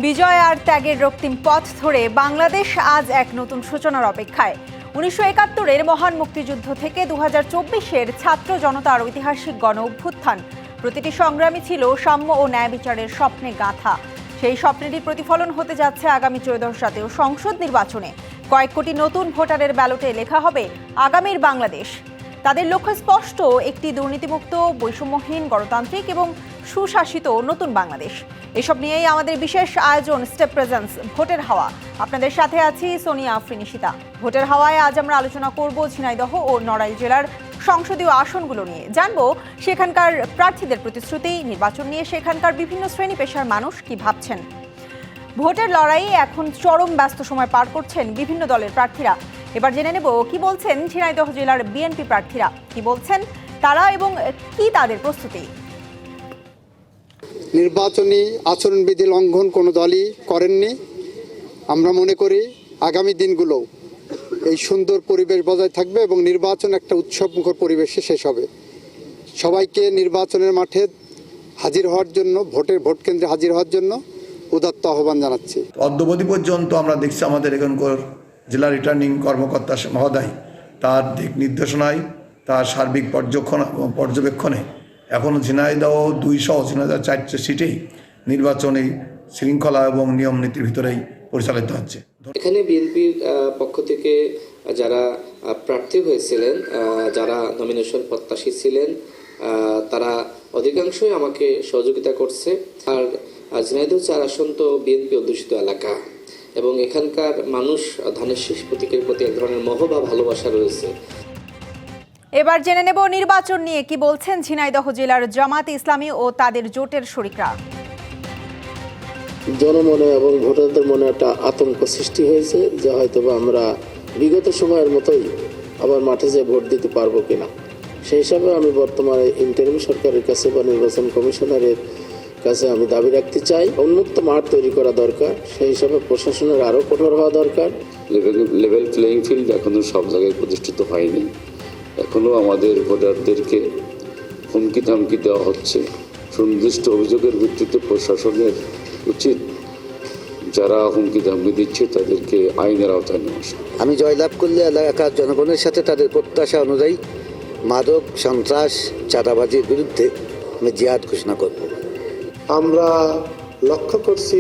বিজয় আর ত্যাগের রক্তিম পথ ধরে বাংলাদেশ আজ এক নতুন সূচনার অপেক্ষায়। ১৯৭১-এর মহান মুক্তিযুদ্ধ থেকে ২০২৪-এর ছাত্র জনতার ঐতিহাসিক গণ অভ্যুত্থান, প্রতিটি সংগ্রামী ছিল সাম্য ও ন্যায় বিচারের স্বপ্নে গাঁথা। সেই স্বপ্নেরই প্রতিফলন হতে যাচ্ছে আগামী ত্রয়োদশ জাতীয় সংসদ নির্বাচনে। কয়েক কোটি নতুন ভোটারের ব্যালটে লেখা হবে আগামীর বাংলাদেশ। তাদের লক্ষ্য স্পষ্ট, একটি দুর্নীতিমুক্ত, বৈষম্যহীন, গণতান্ত্রিক এবং সুশাসিত নতুন বাংলাদেশ। এসব নিয়েই আমাদের বিশেষ আয়োজন স্টেপ প্রেজেন্স ভোটের হাওয়া। আপনাদের সাথে আছি সোনিয়া আফরিন নিশিতা। ভোটের হাওয়ায় আজ আমরা আলোচনা করব ঝিনাইদহ ও নড়াইল জেলার সংসদীয় আসনগুলো নিয়ে। জানবো সেখানকার প্রার্থীদের প্রতিশ্রুতি, নির্বাচন নিয়ে সেখানকার বিভিন্ন শ্রেণী পেশার মানুষ কি ভাবছেন। ভোটের লড়াইয়ে এখন চরম ব্যস্ত সময় পার করছেন বিভিন্ন দলের প্রার্থীরা। এবার জেনে নেব কি বলছেন ঝিনাইদহ জেলার বিএনপি প্রার্থীরা, কি বলছেন তারা এবং কি তাদের প্রস্তুতি। নির্বাচনী আচরণবিধি লঙ্ঘন কোনো দলই করেননি। আমরা মনে করি আগামী দিনগুলো এই সুন্দর পরিবেশ বজায় থাকবে এবং নির্বাচন একটা উৎসবমুখর পরিবেশে শেষ হবে। সবাইকে নির্বাচনের মাঠে হাজির হওয়ার জন্য, ভোট কেন্দ্রে হাজির হওয়ার জন্য উদাত্ত আহ্বান জানাচ্ছি। অদ্যবধি পর্যন্ত আমরা দেখছি আমাদের এখানকার জেলা রিটার্নিং কর্মকর্তা মহোদয় তার দিক নির্দেশনায়, তার সার্বিক পর্যবেক্ষণে এখনও ঝিনাইদহ 204 সিটেই নির্বাচনী শৃঙ্খলা এবং নিয়ম নীতির ভিতরেই পরিচালিত হচ্ছে। এখানে বিএনপির পক্ষ থেকে যারা প্রার্থী হয়েছিলেন, যারা নমিনেশন প্রত্যাশী ছিলেন, তারা অধিকাংশই আমাকে সহযোগিতা করছে। আর ঝিনাইদহ 4 আসন তো বিএনপি অধ্যুষিত এলাকা এবং এখানকার মানুষ ধানের শীষ প্রতীকের প্রতি এক ধরনের মোহ বা ভালোবাসা রয়েছে। এবার জেনে নেব নির্বাচন নিয়ে কি বলছেন ঝিনাইদহ জেলার জামাত ইসলামী ও তাদের জোটের শরিকরা। জনমনে এবং ভোটারদের মনে একটা আতঙ্ক সৃষ্টি হয়েছে যে হয়তোবা আমরা বিগত সময়ের মতোই আবার মাঠে যেয়ে ভোট দিতে পারবো কিনা। সেই হিসাবে আমি বর্তমানে ইন্টারিম সরকারের কাছে বা নির্বাচন কমিশনারের কাছে আমি দাবি রাখতে চাই, উন্মুক্ত মাঠ তৈরি করা দরকার। সেই হিসাবে প্রশাসনের আরও কঠোর হওয়া দরকার। লেভেল প্লেয়িং ফিল্ড এখনও সব জায়গায় প্রতিষ্ঠিত হয়নি। এখনও আমাদের ভোটারদেরকে হুমকি ধামকি দেওয়া হচ্ছে। সুনির্দিষ্ট অভিযোগের ভিত্তিতে প্রশাসনের উচিত যারা হুমকি ধামকি দিচ্ছে তাদেরকে আইনের আওতায় নেওয়া। আমি জয়লাভ করলে এলাকার জনগণের সাথে তাদের প্রত্যাশা অনুযায়ী মাদক, সন্ত্রাস, চাঁদাবাজির বিরুদ্ধে আমি জিহাদ ঘোষণা করব। আমরা লক্ষ্য করছি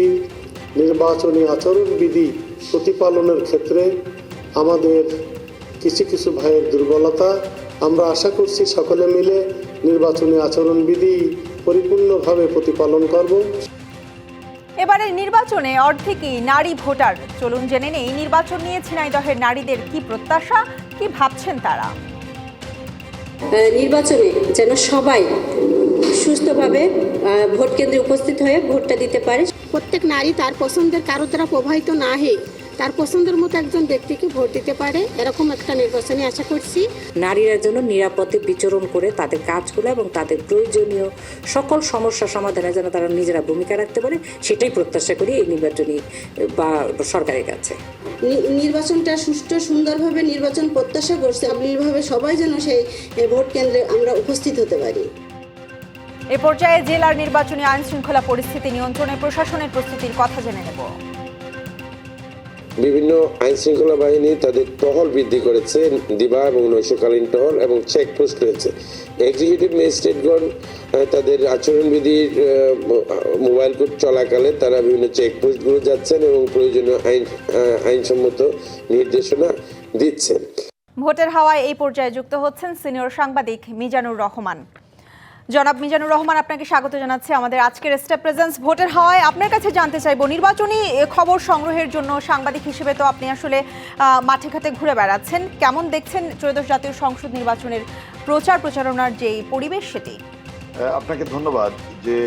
নির্বাচনী আচরণবিধি প্রতিপালনের ক্ষেত্রে আমাদের কিছু কিছু ভাইয়ের দুর্বলতা। আমরা আশা করছি সকলে মিলে নির্বাচনী আচরণবিধি পরিপূর্ণভাবে প্রতিপালন করব। এবারের নির্বাচনে অর্ধেকই নারী ভোটার। চলুন জেনে নেই নির্বাচন নিয়ে ঝিনাইদহের নারীদের কি প্রত্যাশা, কি ভাবছেন তারা। নির্বাচনে যেন সবাই সুস্থভাবে ভোট কেন্দ্রে উপস্থিত হয়ে ভোটটা দিতে পারে। প্রত্যেক নারী তার পছন্দের কারো দ্বারা প্রভাবিত না হয়ে তার পছন্দের মতো একজন ব্যক্তিকে ভোট দিতে পারে, এরকম একটা নির্বাচনে আশা করছি। নারীরা যেন নিরাপদে বিচরণ করে তাদের কাজগুলো এবং তাদের প্রয়োজনীয় সকল সমস্যা সমাধানে যেন তারা নিজেরা ভূমিকা রাখতে পারে, সেটাই প্রত্যাশা করি এই নির্বাচনী বা সরকারের কাছে। নির্বাচনটা সুষ্ঠু সুন্দরভাবে নির্বাচন প্রত্যাশা করছে, আবিলভাবে সবাই যেন সেই ভোট কেন্দ্রে আমরা উপস্থিত হতে পারি। এ পর্যায়ে জেলার নির্বাচনী আইন শৃঙ্খলা পরিস্থিতি নিয়ন্ত্রণে প্রশাসনের প্রস্তুতির কথা জেনে নেব। বিভিন্ন আইন শৃঙ্খলা বাহিনী তাদের টহল বৃদ্ধি করেছে, দিবা এবং নৈশকালীন টহল এবং চেকপোস্ট রয়েছে। এক্সিকিউটিভ ম্যাজিস্ট্রেটগণ তাদের আচরণবিধির মোবাইল কোর্ট চলাকালে তারা বিভিন্ন চেকপোস্টগুলো যাচ্ছেন এবং প্রয়োজনীয় আইনসম্মত নির্দেশনা দিচ্ছেন। ভোটের হাওয়ায় এই পর্যায়ে যুক্ত হচ্ছেন সিনিয়র সাংবাদিক মিজানুর রহমান। জনাব মিজানুর রহমান, আপনাকে স্বাগত জানাচ্ছি আমাদের আজকের স্টেপ প্রেজেন্স ভোটের হাওয়ায়। আপনার কাছে জানতে চাইব, নির্বাচনী খবর সংগ্রহের জন্য সাংবাদিক হিসেবে তো আপনি আসলে মাঠে ঘাটে ঘুরে বেড়াচ্ছেন, কেমন দেখছেন ত্রয়োদশ জাতীয় সংসদ নির্বাচনের প্রচারণার যে পরিবেশ সেটি? আপনাকে ধন্যবাদ। যে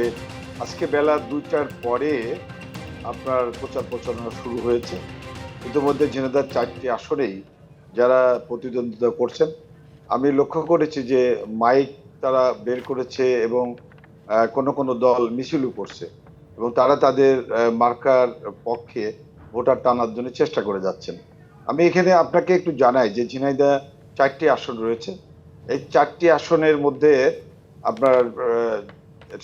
আজকে বেলা 2টার পরে আপনার প্রচারণা শুরু হয়েছে। ইতিমধ্যে ঝিনাইদহ 4টি আসনেই যারা প্রতিদ্বন্দ্বিতা করছেন, আমি লক্ষ্য করেছি যে মাইক তারা বের করেছে এবং কোনো দল মিছিলও করছে এবং তারা তাদের মার্কার পক্ষে ভোটার টানার জন্য চেষ্টা করে যাচ্ছেন। আমি এখানে আপনাকে একটু জানাই যে ঝিনাইদহ 4টি আসন রয়েছে। এই 4টি আসনের মধ্যে আপনার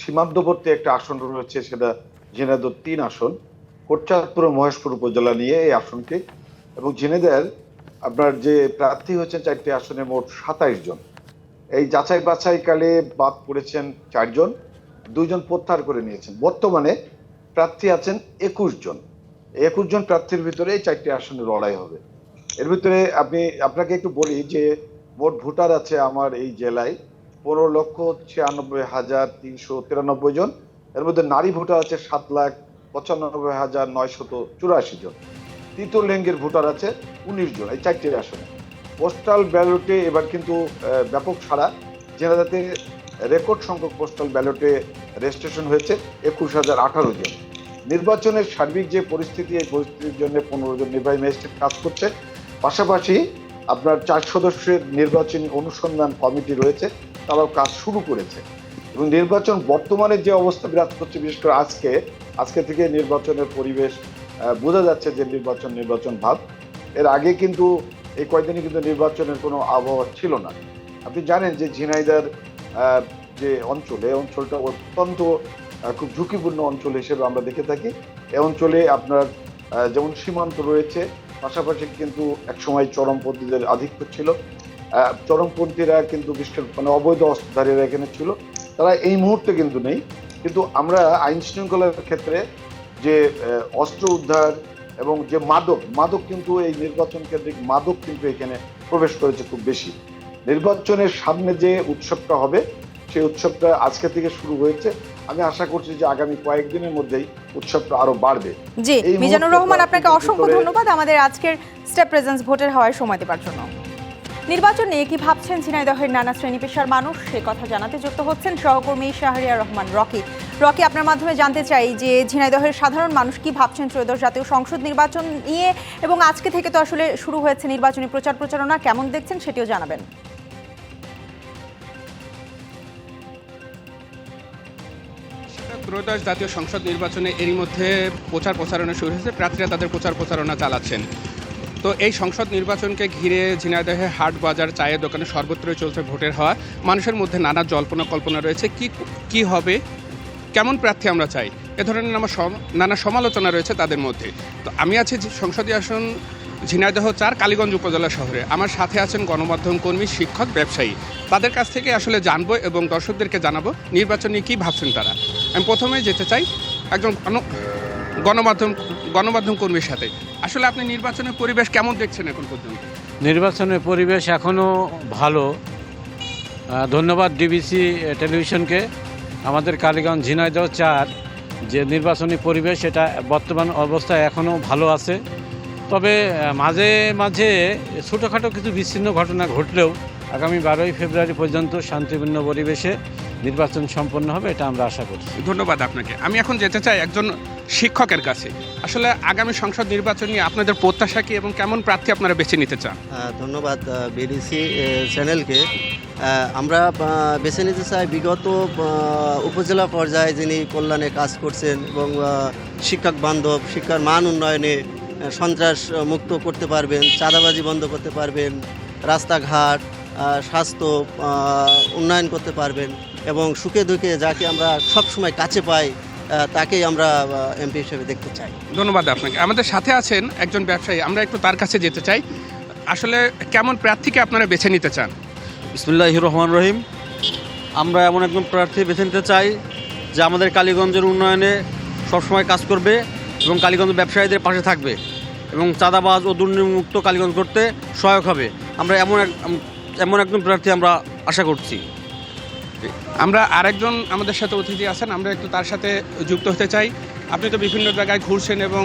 সীমান্তবর্তী একটা আসন রয়েছে, সেটা ঝিনাইদহ 3 আসন। কোটচাঁদপুর ও মহেশপুর উপজেলা নিয়ে এই আসনটি, এবং ঝিনাইদহের আপনার যে প্রার্থী হচ্ছেন 4টি আসনে মোট 27 জন। এই যাচাই বাছাইকালে বাদ পড়েছেন 4 জন, 2 জন প্রত্যাহার করে নিয়েছেন। বর্তমানে প্রার্থী আছেন 21 জন। 21 জন প্রার্থীর ভিতরে এই 4টি আসনে লড়াই হবে। এর ভিতরে আপনাকে একটু বলি যে মোট ভোটার আছে আমার এই জেলায় 15,96,393 জন। এর মধ্যে নারী ভোটার আছে 7,95,984 জন। তৃতীয় লিঙ্গের ভোটার আছে 19 জন এই 4টি আসনে। পোস্টাল ব্যালটে এবার কিন্তু ব্যাপক সাড়া। জেলাতে রেকর্ড সংখ্যক পোস্টাল ব্যালটে রেজিস্ট্রেশন হয়েছে 21,018 জন। নির্বাচনের সার্বিক যে পরিস্থিতি, এই পরিস্থিতির জন্য 15 জন নির্বাহী ম্যাজিস্ট্রেট কাজ করছে। পাশাপাশি আপনার 4 সদস্যের নির্বাচনী অনুসন্ধান কমিটি রয়েছে, তারাও কাজ শুরু করেছে। এবং নির্বাচন বর্তমানে যে অবস্থা বিরাজ করছে, বিশেষ করে আজকে থেকে নির্বাচনের পরিবেশ বোঝা যাচ্ছে যে নির্বাচন ভাব। এর আগে কিন্তু এই কয়েকদিনে কিন্তু নির্বাচনের কোনো আবহাওয়া ছিল না। আপনি জানেন যে ঝিনাইদহের যে অঞ্চলটা অত্যন্ত খুব ঝুঁকিপূর্ণ অঞ্চল হিসেবে আমরা দেখে থাকি। এই অঞ্চলে আপনার যেমন সীমান্ত রয়েছে, পাশাপাশি কিন্তু একসময় চরমপন্থীদের আধিক্য ছিল। চরমপন্থীরা কিন্তু অবৈধ অস্ত্রধারীরা এখানে ছিল, তারা এই মুহূর্তে কিন্তু নেই। কিন্তু আমরা আইন শৃঙ্খলার ক্ষেত্রে যে অস্ত্র উদ্ধার এবং যে মাদক কিন্তু এই নির্বাচন কেন্দ্রিক মাদক কিন্তু এখানে প্রবেশ করেছে খুব বেশি। নির্বাচনের সামনে যে উৎসবটা হবে, সেই উৎসবটা আজকে থেকে শুরু হয়েছে। আমি আশা করছি যে আগামী কয়েকদিনের মধ্যেই উৎসবটা আরো বাড়বে। জি, মিজানুর রহমান, আপনাকে অসংখ্য ধন্যবাদ আমাদের আজকের স্টেপ প্রেজেন্স ভোটের হওয়ায় সময় দেওয়ার জন্য। নির্বাচন নিয়ে কি ভাবছেন ঝিনাইদহের নানা শ্রেণী পেশার মানুষ, সে কথা জানাতে যুক্ত হচ্ছেন সহকর্মী শাহরিয়ার রহমান রকি। আপনার মাধ্যমে জানতে চাই যে ঝিনাইদহের সাধারণ মানুষ কি ভাবছেন ত্রয়োদশ জাতীয় সংসদ নির্বাচন নিয়ে, এবং আজকে থেকে তো আসলে শুরু হয়েছে নির্বাচনী প্রচারণা, কেমন দেখছেন সেটিও জানাবেন। ত্রয়োদশ জাতীয় সংসদ নির্বাচনে এরই মধ্যে প্রচারণা শুরু হয়েছে, প্রার্থীরা তাদের প্রচারণা চালাচ্ছেন। তো এই সংসদ নির্বাচনকে ঘিরে ঝিনাইদহে হাট বাজার চায়ের দোকানে সর্বত্রই চলছে ভোটের হওয়া। মানুষের মধ্যে নানা জল্পনা কল্পনা রয়েছে, কি হবে, কেমন প্রার্থী আমরা চাই, এ ধরনের নানা সমালোচনা রয়েছে তাদের মধ্যে। তো আমি আছি সংসদীয় আসন ঝিনাইদহ 4 কালীগঞ্জ উপজেলা শহরে। আমার সাথে আছেন গণমাধ্যম কর্মী, শিক্ষক, ব্যবসায়ী। তাদের কাছ থেকে আসলে জানবো এবং দর্শকদেরকে জানাবো নির্বাচন নিয়ে কী ভাবছেন তারা। আমি প্রথমেই যেতে চাই একজন গণমাধ্যম কর্মীর সাথে। আসলে আপনি নির্বাচনের পরিবেশ কেমন দেখছেন এখন পর্যন্ত? নির্বাচনের পরিবেশ এখনও ভালো। ধন্যবাদ ডিবিসি টেলিভিশনকে। আমাদের কালীগঞ্জ ঝিনাইদহ 4 যে নির্বাচনী পরিবেশ, এটা বর্তমান অবস্থায় এখনও ভালো আছে। তবে মাঝে মাঝে ছোটোখাটো কিছু বিচ্ছিন্ন ঘটনা ঘটলেও আগামী 12ই ফেব্রুয়ারি পর্যন্ত শান্তিপূর্ণ পরিবেশে নির্বাচন সম্পন্ন হবে, এটা আমরা আশা করছি। ধন্যবাদ আপনাকে। আমি এখন যেতে চাই একজন শিক্ষকের কাছে। আসলে আগামী সংসদ নির্বাচন নিয়ে আপনাদের প্রত্যাশা কি এবং কেমন প্রার্থী আপনারা বেছে নিতে চান? ধন্যবাদ বিডিসি চ্যানেলকে। আমরা বেছে নিতে চাই বিগত উপজেলা পর্যায়ে যিনি কল্যাণে কাজ করছেন এবং শিক্ষক বান্ধব, শিক্ষার মান উন্নয়নে সন্ত্রাস মুক্ত করতে পারবেন, চাঁদাবাজি বন্ধ করতে পারবেন, রাস্তাঘাট, স্বাস্থ্য উন্নয়ন করতে পারবেন এবং সুখে দুঃখে যাকে আমরা সবসময় কাছে পাই তাকেই আমরা এমপি হিসেবে দেখতে চাই। ধন্যবাদ আপনাকে। আমাদের সাথে আছেন একজন ব্যবসায়ী, আমরা একটু তার কাছে যেতে চাই। আসলে কেমন প্রার্থীকে আপনারা বেছে নিতে চান? বিসমিল্লাহির রহমানির রহিম। আমরা এমন একজন প্রার্থী বেছে নিতে চাই যে আমাদের কালীগঞ্জের উন্নয়নে সবসময় কাজ করবে এবং কালীগঞ্জ ব্যবসায়ীদের পাশে থাকবে এবং চাঁদাবাজ ও দুর্নীতিমুক্ত কালীগঞ্জ করতে সহায়ক হবে। আমরা এমন একজন প্রার্থী আমরা আশা করছি। আমরা আরেকজন আমাদের সাথে অতিথি আছেন, আমরা একটু তার সাথে যুক্ত হতে চাই। আপনি তো বিভিন্ন জায়গায় ঘুরছেন এবং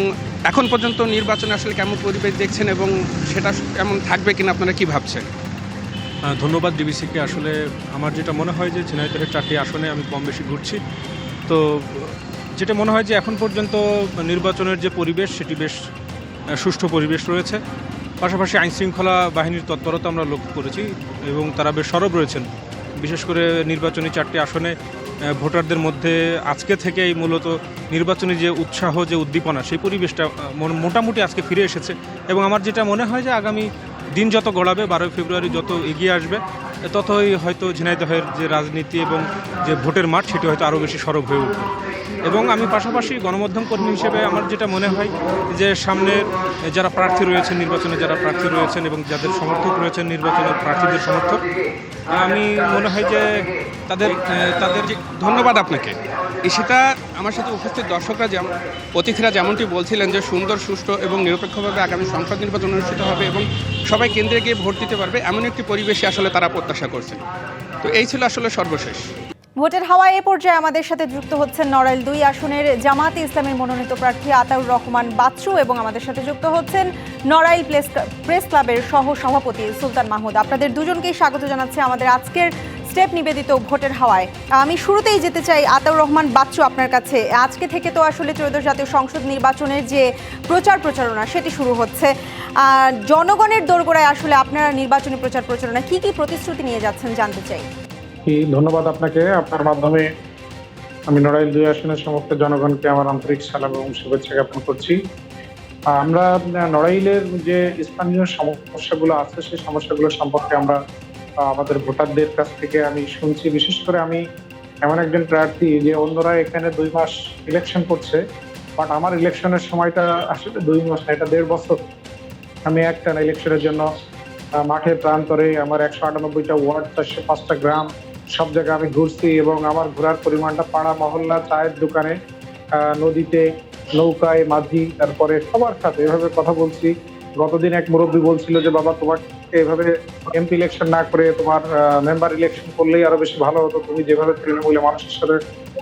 এখন পর্যন্ত নির্বাচনে আসলে কেমন পরিবেশ দেখছেন এবং সেটা কেমন থাকবে কিনা আপনারা কি ভাবছেন? ধন্যবাদ ডিবিসিকে। আসলে আমার যেটা মনে হয় যে ঝিনাইদহের 4টি আসনে আমি কম বেশি ঘুরছি, তো যেটা মনে হয় যে এখন পর্যন্ত নির্বাচনের যে পরিবেশ সেটি বেশ সুষ্ঠু পরিবেশ রয়েছে। পাশাপাশি আইনশৃঙ্খলা বাহিনীর তৎপরতা আমরা লক্ষ্য করেছি এবং তারা বেশ সরব রয়েছেন। বিশেষ করে নির্বাচনী 4টি আসনে ভোটারদের মধ্যে আজকে থেকেই মূলত নির্বাচনী যে উৎসাহ, যে উদ্দীপনা, সেই পরিবেশটা মোটামুটি আজকে ফিরে এসেছে। এবং আমার যেটা মনে হয় যে আগামী দিন যত গড়াবে, 12 ফেব্রুয়ারি যত এগিয়ে আসবে, ততই হয়তো ঝিনাইদহের যে রাজনীতি এবং যে ভোটের মাঠ সেটি হয়তো আরও বেশি সরব হয়ে উঠবে। এবং আমি পাশাপাশি গণমাধ্যম কর্মী হিসেবে আমার যেটা মনে হয় যে সামনের যারা প্রার্থী রয়েছেন, নির্বাচনে যারা প্রার্থী রয়েছেন এবং যাদের সমর্থক রয়েছেন, নির্বাচনের প্রার্থীদের সমর্থক, আমি মনে হয় যে তাদের যে ধন্যবাদ আপনাকে। সেটা আমার সাথে উপস্থিত দর্শকরা অতিথিরা যেমনটি বলছিলেন যে সুন্দর, সুষ্ঠু এবং নিরপেক্ষভাবে আগামী সংসদ নির্বাচন অনুষ্ঠিত হবে এবং সবাই কেন্দ্রে গিয়ে ভোট দিতে পারবে, এমন একটি পরিবেশে আসলে তারা প্রত্যাশা করছেন। তো এই ছিল আসলে সর্বশেষ। ভোটের হাওয়ায় এ পর্যায়ে আমাদের সাথে যুক্ত হচ্ছেন নড়াইল 2 আসনের জামায়াতে ইসলামীর মনোনীত প্রার্থী আতাউর রহমান বাচ্চু এবং আমাদের সাথে যুক্ত হচ্ছেন নড়াইল প্রেস ক্লাবের সহ সভাপতি সুলতান মাহমুদ। আপনাদের দুজনকেই স্বাগত জানাচ্ছি আমাদের আজকের স্টেপ নিবেদিত ভোটের হাওয়ায়। আমি শুরুতেই যেতে চাই আতাউর রহমান বাচ্চু আপনার কাছে। আজকে থেকে তো আসলে ত্রয়োদশ জাতীয় সংসদ নির্বাচনের যে প্রচারণা সেটি শুরু হচ্ছে। জনগণের দোরগোড়ায় আসলে আপনারা নির্বাচনী প্রচারণা কি প্রতিশ্রুতি নিয়ে যাচ্ছেন জানতে চাই। ধন্যবাদ আপনাকে। আপনার মাধ্যমে আমি নড়াইল 2 আসনের সমস্ত জনগণকে আমার আন্তরিক সালাম এবং শুভেচ্ছা জ্ঞাপন করছি। আমরা নড়াইলের যে স্থানীয় সমস্যাগুলো আছে সেই সমস্যাগুলো সম্পর্কে আমরা আমাদের ভোটারদের কাছ থেকে আমি শুনছি। বিশেষ করে আমি এমন একজন প্রার্থী যে অন্যরা এখানে 2 মাস ইলেকশন করছে, বাট আমার ইলেকশনের সময়টা আসলে 2 মাস না, এটা 1.5 বছর। আমি একটা ইলেকশনের জন্য মাঠে প্রান্তরে আমার 198টা ওয়ার্ড, 405টা গ্রাম, সব জায়গায় আমি ঘুরছি এবং আমার ঘোরার পরিমাণটা পাড়া মহল্লা, চায়ের দোকানে, নদীতে, নৌকায়, মাঝি, তারপরে সবার সাথে এভাবে কথা বলছি। গতদিন এক মুরব্বী বলছিল যে বাবা তোমাকে এভাবে এমপি ইলেকশন না করে তোমার মেম্বার ইলেকশন করলেই আরো বেশি ভালো হতো, তুমি যেভাবে তৃণমূলে মানুষের সাথে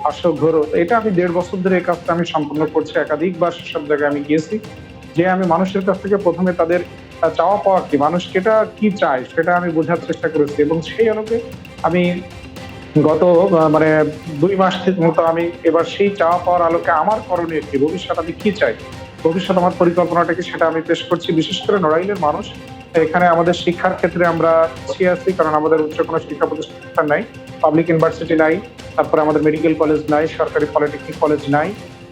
আসো ঘোরো। এটা আমি 1.5 বছর ধরে এই কাজটা আমি সম্পন্ন করছি। একাধিকবার সব জায়গায় আমি গিয়েছি, যে আমি মানুষের কাছ থেকে প্রথমে তাদের চাওয়া পাওয়া কি, মানুষ সেটা কি চায় সেটা আমি বোঝার চেষ্টা করেছি এবং সেই আলোকে আমি গত 2 মাস মতো আমি এবার সেই চাওয়া পাওয়ার আলোকে আমার করণীয় কি, ভবিষ্যৎ আমি কি চাই, ভবিষ্যৎ আমার পরিকল্পনাটা কি, সেটা আমি পেশ করছি। বিশেষ করে নড়াইলের মানুষ, এখানে আমাদের শিক্ষার ক্ষেত্রে আমরা পিছিয়ে আছি, কারণ আমাদের উচ্চ কোনো শিক্ষা প্রতিষ্ঠান নাই, পাবলিক ইউনিভার্সিটি নাই, তারপরে আমাদের মেডিকেল কলেজ নাই, সরকারি পলিটেকনিক কলেজ নাই।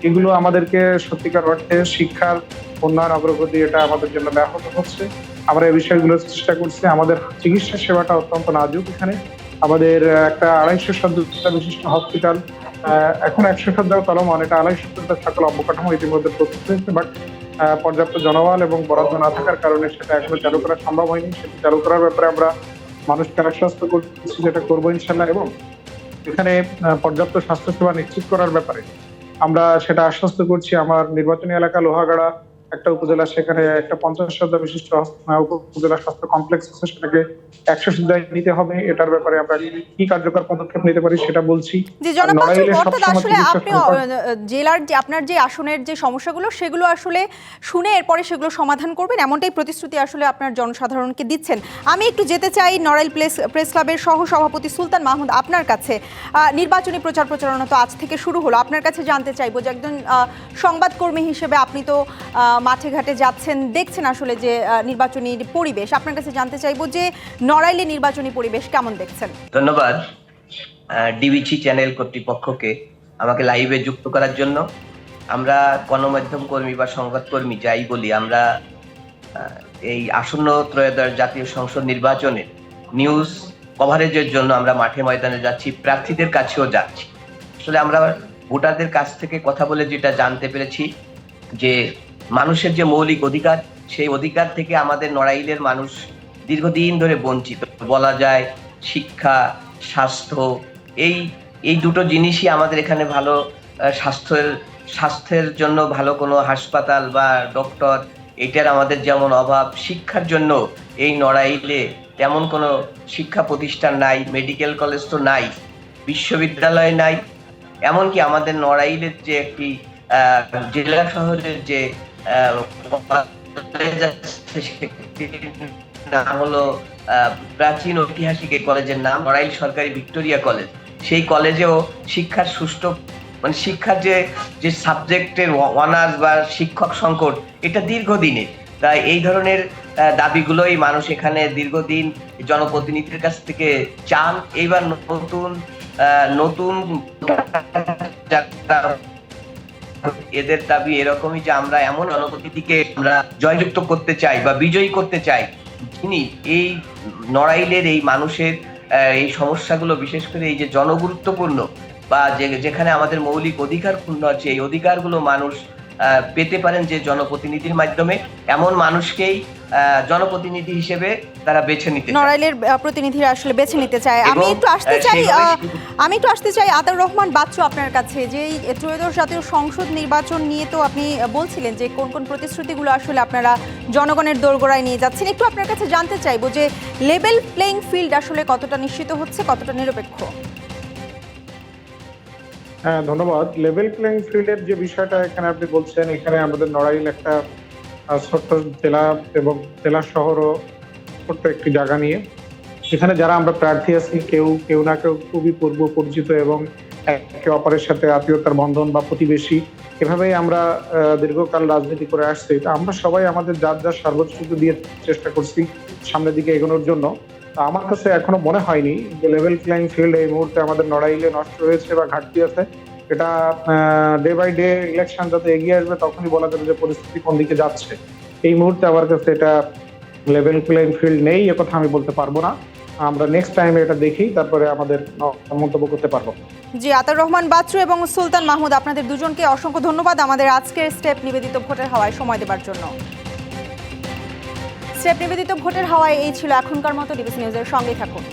এগুলো আমাদেরকে সত্যিকার অর্থে শিক্ষার উন্নয়ন অগ্রগতি এটা আমাদের জন্য ব্যাহত হচ্ছে। আমরা এই বিষয়গুলো চেষ্টা করছি। আমাদের চিকিৎসা সেবাটা অত্যন্ত নাজুক। এখানে আমাদের একটা 250 শয্যা বিশিষ্ট হসপিটাল, এখন 100 শয্যাও চলমান, এটা 250 শয্যার সকল অবকাঠামো ইতিমধ্যে প্রস্তুত হয়েছে, বাট পর্যাপ্ত জনবল এবং বরাদ্দ না থাকার কারণে সেটা এখনো চালু করা সম্ভব হয়নি। সেটা চালু করার ব্যাপারে আমরা মানুষকে আশ্বস্ত করছি, যেটা করবো ইনশাল্লাহ। এবং এখানে পর্যাপ্ত স্বাস্থ্যসেবা নিশ্চিত করার ব্যাপারে আমরা সেটা আশ্বস্ত করছি। আমার নির্বাচনী এলাকা লোহাগাড়া একটা উপজেলা, সেখানে একটা 50 শয্যা বিশিষ্ট উপজেলা স্বাস্থ্য কমপ্লেক্স আছে, সেটাকে 100 শয্যায় নিতে হবে। এটার ব্যাপারে আমরা কি কার্যকর পদক্ষেপ নিতে পারি সেটা বলছি। জি জনাব বাচ্চু, অর্থাৎ আসলে আপনি জেলার যে আপনার যে আসনের যে সমস্যাগুলো সেগুলো আসলে শুনে এরপরে সেগুলো সমাধান করবেন, এমনটাই প্রতিশ্রুতি আসলে আপনার জনসাধারণকে দিচ্ছেন। আমি একটু যেতে চাই নড়াইল প্রেস ক্লাবের সহ সভাপতি সুলতান মাহমুদ আপনার কাছে। নির্বাচনী প্রচারণা তো আজ থেকে শুরু হলো, আপনার কাছে জানতে চাইবো যে একজন সংবাদকর্মী হিসেবে আপনি তো মাঠে ঘাটে যাচ্ছেন, দেখছেন আসলে যে নির্বাচনী পরিবেশ, আপনার কাছে জানতে চাইবো যে নড়াইলে নির্বাচনী পরিবেশ কেমন দেখছেন। ধন্যবাদ ডিবিসি চ্যানেল কর্তৃপক্ষকে আমাকে লাইভে যুক্ত করার জন্য। আমরা গণমাধ্যম কর্মী বা সংবাদকর্মী যাই বলি, আমরা এই আসন্ন ত্রয়োদশ জাতীয় সংসদ নির্বাচনের নিউজ কভারেজের জন্য আমরা মাঠে ময়দানে যাচ্ছি, প্রার্থীদের কাছেও যাচ্ছি। আসলে আমরা ভোটারদের কাছ থেকে কথা বলে যেটা জানতে পেরেছি যে মানুষের যে মৌলিক অধিকার, সেই অধিকার থেকে আমাদের নড়াইলের মানুষ দীর্ঘদিন ধরে বঞ্চিত বলা যায়। শিক্ষা, স্বাস্থ্য, এই দুটো জিনিসই আমাদের এখানে ভালো, স্বাস্থ্যের জন্য ভালো কোনো হাসপাতাল বা ডক্টর এটার আমাদের যেমন অভাব, শিক্ষার জন্য এই নড়াইলে তেমন কোনো শিক্ষা প্রতিষ্ঠান নাই, মেডিকেল কলেজ তো নাই, বিশ্ববিদ্যালয় নাই। এমনকি আমাদের নড়াইলের যে একটি জেলা শহরের যে নাম হলো প্রাচীন ঐতিহাসিক এই কলেজের নাম নড়াইল সরকারি ভিক্টোরিয়া কলেজ, সেই কলেজেও শিক্ষার সুষ্ঠু শিক্ষার যে সাবজেক্টের অনার্স বা শিক্ষক সংকট এটা দীর্ঘদিনের। তাই এই ধরনের দাবিগুলোই মানুষ এখানে দীর্ঘদিন জনপ্রতিনিধিদের কাছ থেকে চান। এইবার নতুন এদের দাবি এরকমই যে আমরা এমন জনপ্রতিনিধিকে আমরা জয়যুক্ত করতে চাই বা বিজয়ী করতে চাই, যিনি এই নড়াইলের এই মানুষের এই সমস্যাগুলো, বিশেষ করে এই যে জনগুরুত্বপূর্ণ বা যেখানে আমাদের মৌলিক অধিকার ক্ষুণ্ণ আছে, এই অধিকারগুলো মানুষ পেতে পারেন যে জনপ্রতিনিধির মাধ্যমে, এমন মানুষকেই জনপ্রতিনিধি হিসেবে তারা বেছে নিতে চায়। নড়াইলের প্রতিনিধিরা আসলে বেছে নিতে চায়। আমি একটু আসতে চাই আতাউর রহমান বাচ্চু আপনার কাছে, যে এই ত্রয়োদশ জাতীয় সংসদ নির্বাচন নিয়ে তো আপনি বলছিলেন যে কোন কোন প্রতিশ্রুতিগুলো আসলে আপনারা জনগণের দোরগোড়ায় নিয়ে যাচ্ছেন। একটু আপনার কাছে জানতে চাইবো যে লেভেল প্লেইং ফিল্ড আসলে কতটা নিশ্চিত হচ্ছে, কতটা নিরপেক্ষ? হ্যাঁ, ধন্যবাদ। লেভেল প্লেইং ফিল্ডের যে বিষয়টা এখানে আপনি বলছেন, এখানে আমাদের নড়াইল একটা ছোট্ট জেলা এবং জেলা শহরও ছোট্ট একটি জায়গা নিয়ে, এখানে যারা আমরা প্রার্থী আছি কেউ না কেউ খুবই পূর্ব পরিচিত এবং একে অপরের সাথে আত্মীয়তার বন্ধন বা প্রতিবেশী, এভাবেই আমরা দীর্ঘকাল রাজনীতি করে আসছি। তা আমরা সবাই আমাদের যার সর্বোচ্চ দিয়ে চেষ্টা করছি সামনের দিকে এগোনোর জন্য। তা আমার কাছে এখনো মনে হয়নি যে লেভেল প্লেইং ফিল্ড এই মুহূর্তে আমাদের নড়াইলে নষ্ট হয়েছে বা ঘাটতি আছে। এটা ডে বাই ডে ইলেকশন যত এগিয়ে আসবে তখনই বলা যাবে যে পরিস্থিতি কোন দিকে যাচ্ছে। এই মুহূর্তে আমার কাছে এটা লেভেল প্লেইং ফিল্ড নেই, এ কথা আমি বলতে পারবো না। আমরা নেক্সট টাইমে এটা দেখি, তারপরে আমাদের মন্তব্য করতে পারবো। জি, আতাউর রহমান বাচ্চু এবং সুলতান মাহমুদ, আপনাদের দুজনকে অসংখ্য ধন্যবাদ আমাদের আজকের স্টেপ নিবেদিত ভোটের হাওয়ায় সময় দেওয়ার জন্য। স্টেপ নিবেদিত ভোটের হাওয়ায় এই ছিল এখনকার মতো। ডিবিসি নিউজের সঙ্গেই থাকুন।